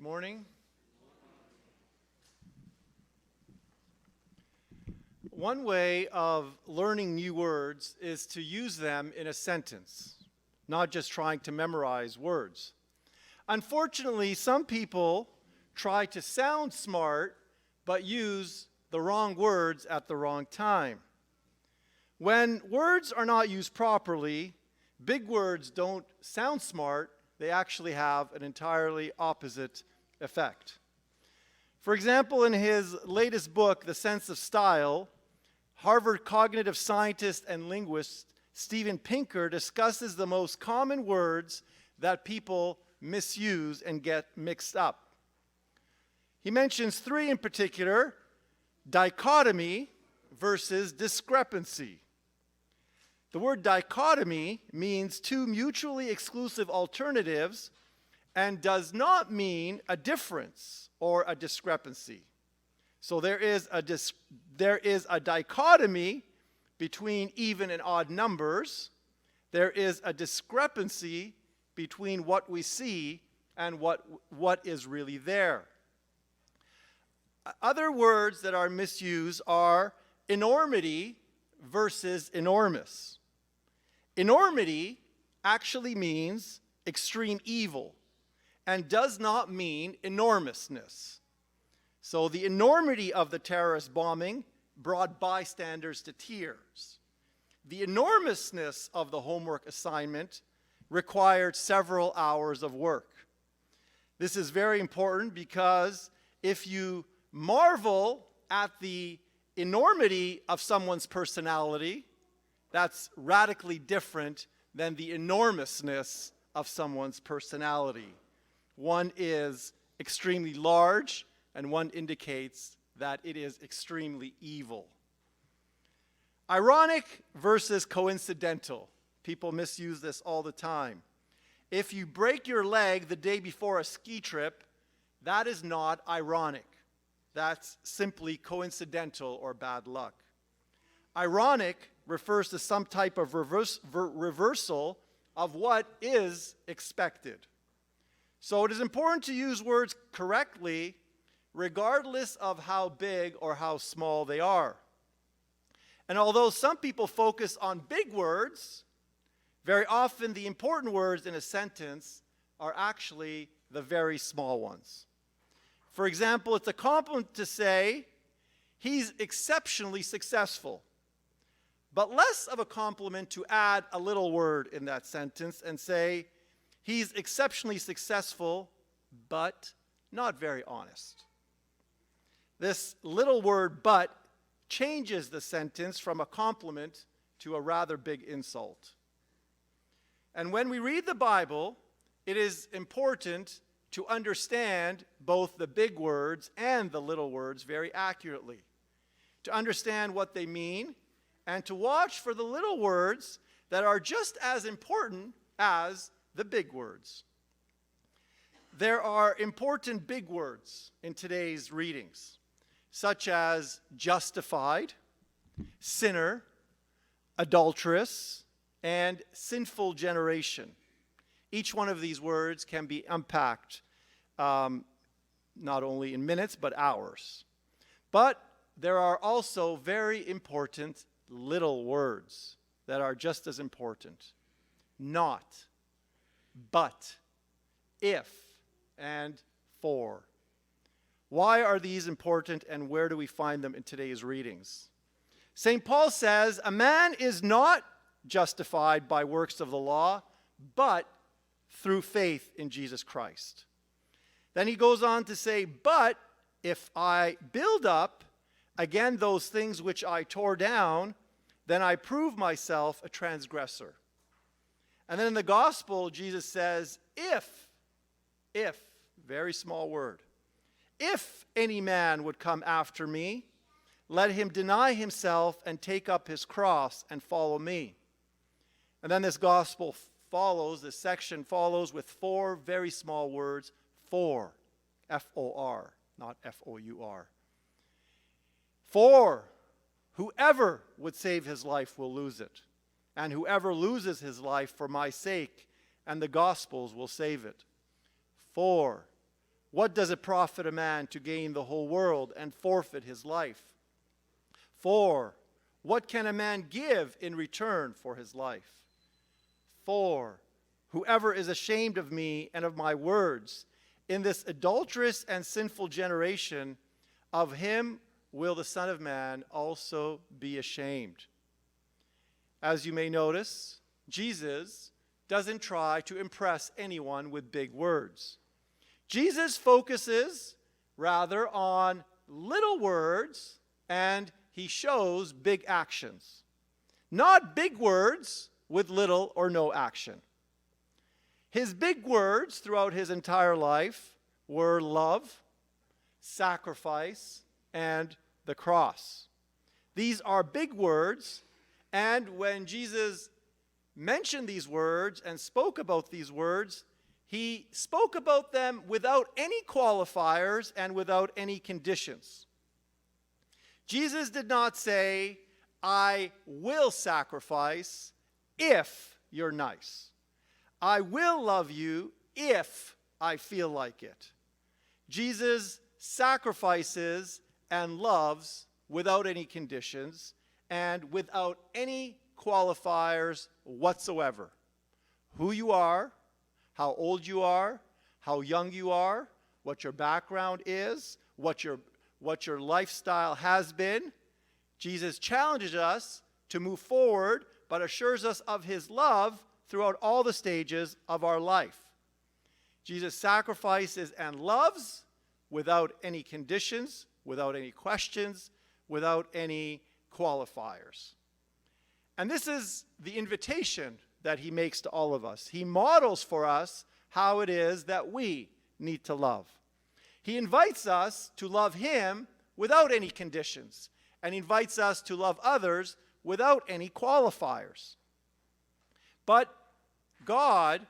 Good morning. One way of learning new words is to use them in a sentence, not just trying to memorize words. Unfortunately, some people try to sound smart but use the wrong words at the wrong time. When words are not used properly, big words don't sound smart, they actually have an entirely opposite effect. For example, in his latest book, The Sense of Style, Harvard cognitive scientist and linguist Steven Pinker discusses the most common words that people misuse and get mixed up. He mentions three in particular: dichotomy versus discrepancy. The word dichotomy means two mutually exclusive alternatives and does not mean a difference or a discrepancy. So there is a dichotomy between even and odd numbers. There is a discrepancy between what we see and what is really there. Other words that are misused are enormity versus enormous. Enormity actually means extreme evil and does not mean enormousness. So the enormity of the terrorist bombing brought bystanders to tears. The enormousness of the homework assignment required several hours of work. This is very important because if you marvel at the enormity of someone's personality, that's radically different than the enormousness of someone's personality. One is extremely large, and one indicates that it is extremely evil. Ironic versus coincidental. People misuse this all the time. If you break your leg the day before a ski trip, that is not ironic. That's simply coincidental or bad luck. Ironic refers to some type of reversal of what is expected. So it is important to use words correctly regardless of how big or how small they are. And although some people focus on big words, very often the important words in a sentence are actually the very small ones. For example, it's a compliment to say, he's exceptionally successful. But less of a compliment to add a little word in that sentence and say, he's exceptionally successful, but not very honest. This little word, but, changes the sentence from a compliment to a rather big insult. And when we read the Bible, it is important to understand both the big words and the little words very accurately, to understand what they mean, and to watch for the little words that are just as important as the big words. There are important big words in today's readings, such as justified, sinner, adulteress, and sinful generation. Each one of these words can be unpacked not only in minutes, but hours. But there are also very important little words that are just as important. Not, but, if, and for. Why are these important, and where do we find them in today's readings? St. Paul says, a man is not justified by works of the law, but through faith in Jesus Christ. Then he goes on to say, but if I build up again those things which I tore down, then I prove myself a transgressor. And then in the gospel, Jesus says, if, very small word, if any man would come after me, let him deny himself and take up his cross and follow me. And then this gospel follows, this section follows with four very small words, for, F-O-R, not F-O-U-R. For whoever would save his life will lose it, and whoever loses his life for my sake and the gospel's will save it. For What does it profit a man to gain the whole world and forfeit his life? For what can a man give in return for his life? For whoever is ashamed of me and of my words in this adulterous and sinful generation, of him will the Son of Man also be ashamed. As you may notice, Jesus doesn't try to impress anyone with big words. Jesus focuses rather on little words, and he shows big actions. Not big words with little or no action. His big words throughout his entire life were love, sacrifice, and the cross. These are big words, and when Jesus mentioned these words and spoke about these words, he spoke about them without any qualifiers and without any conditions. Jesus did not say, I will sacrifice if you're nice. I will love you if I feel like it. Jesus sacrifices and loves without any conditions and without any qualifiers whatsoever. Who you are, how old you are, how young you are, what your background is, what your lifestyle has been. Jesus challenges us to move forward, but assures us of his love throughout all the stages of our life. Jesus sacrifices and loves without any conditions, without any questions, without any qualifiers. And this is the invitation that he makes to all of us. He models for us how it is that we need to love. He invites us to love him without any conditions, and he invites us to love others without any qualifiers. But God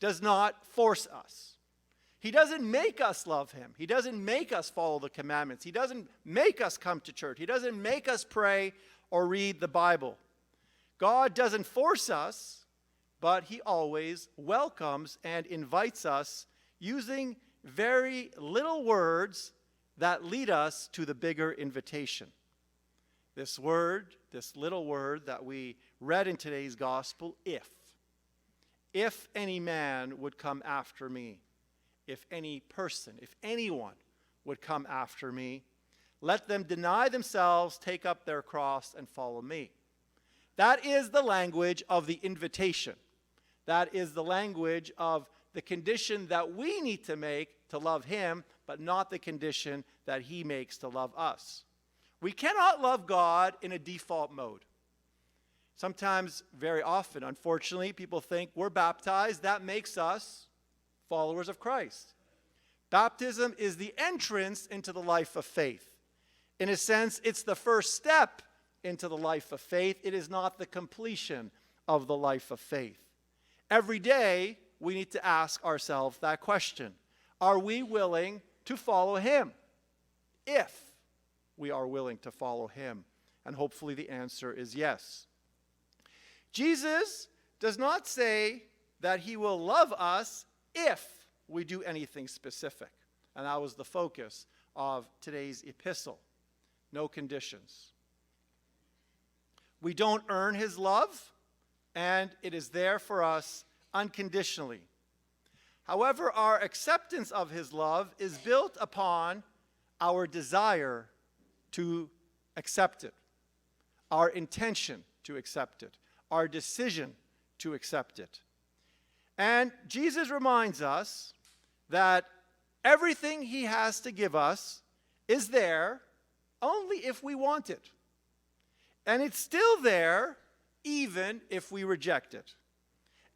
does not force us. He doesn't make us love him. He doesn't make us follow the commandments. He doesn't make us come to church. He doesn't make us pray or read the Bible. God doesn't force us, but he always welcomes and invites us using very little words that lead us to the bigger invitation. This word, this little word that we read in today's gospel, if. If any man would come after me, if any person, if anyone would come after me, let them deny themselves, take up their cross, and follow me. That is the language of the invitation. That is the language of the condition that we need to make to love him, but not the condition that he makes to love us. We cannot love God in a default mode. Sometimes, very often, unfortunately, people think we're baptized. That makes us followers of Christ. Baptism is the entrance into the life of faith. In a sense, it's the first step into the life of faith. It is not the completion of the life of faith. Every day, we need to ask ourselves that question. Are we willing to follow him? If we are willing to follow him. And hopefully the answer is yes. Jesus does not say that he will love us if we do anything specific. And that was the focus of today's epistle. No conditions. We don't earn his love, and it is there for us unconditionally. However, our acceptance of his love is built upon our desire to accept it, our intention to accept it, our decision to accept it. And Jesus reminds us that everything he has to give us is there only if we want it. And it's still there even if we reject it.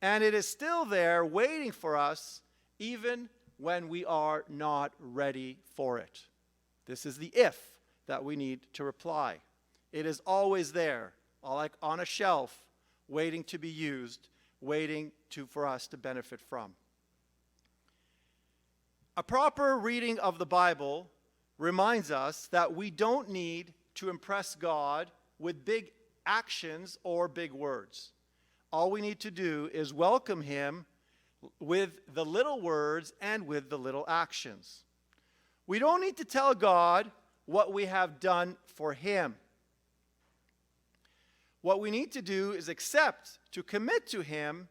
And it is still there waiting for us even when we are not ready for it. This is the if that we need to reply. It is always there, like on a shelf, waiting to be used, waiting for us to benefit from. A proper reading of the Bible reminds us that we don't need to impress God with big actions or big words. All we need to do is welcome him with the little words and with the little actions. We don't need to tell God what we have done for him. What we need to do is accept, to commit to him,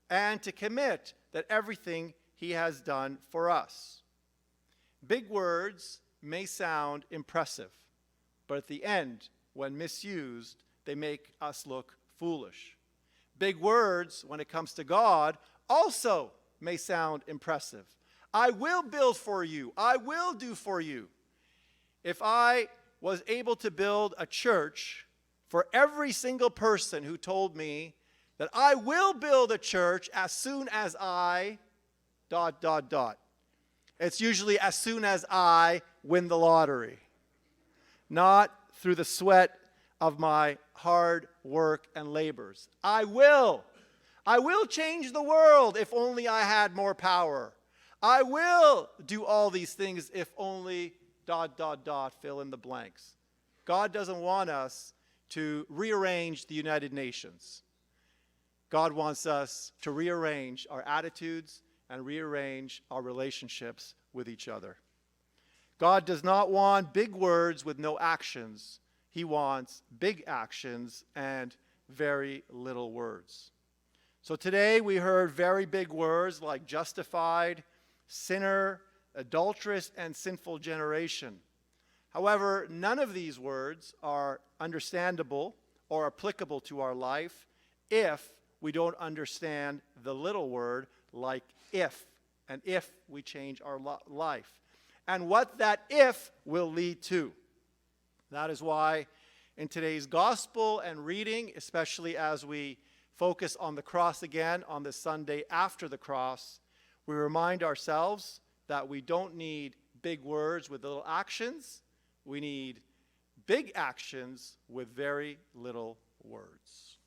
and to commit that everything he has done for us. Big words may sound impressive, but at the end, when misused, they make us look foolish. Big words, when it comes to God, also may sound impressive. I will build for you. I will do for you. If I was able to build a church for every single person who told me that I will build a church as soon as I ... It's usually as soon as I win the lottery, not through the sweat of my hard work and labors. I will change the world if only I had more power. I will do all these things if only ... fill in the blanks. God doesn't want us to rearrange the United Nations. God wants us to rearrange our attitudes and rearrange our relationships with each other. God does not want big words with no actions. He wants big actions and very little words. So today we heard very big words like justified, sinner, adulterous, and sinful generation. However, none of these words are understandable or applicable to our life if we don't understand the little word like if, and if we change our life, and what that if will lead to. That is why in today's gospel and reading, especially as we focus on the cross again on the Sunday after the cross, we remind ourselves that we don't need big words with little actions. We need big actions with very little words.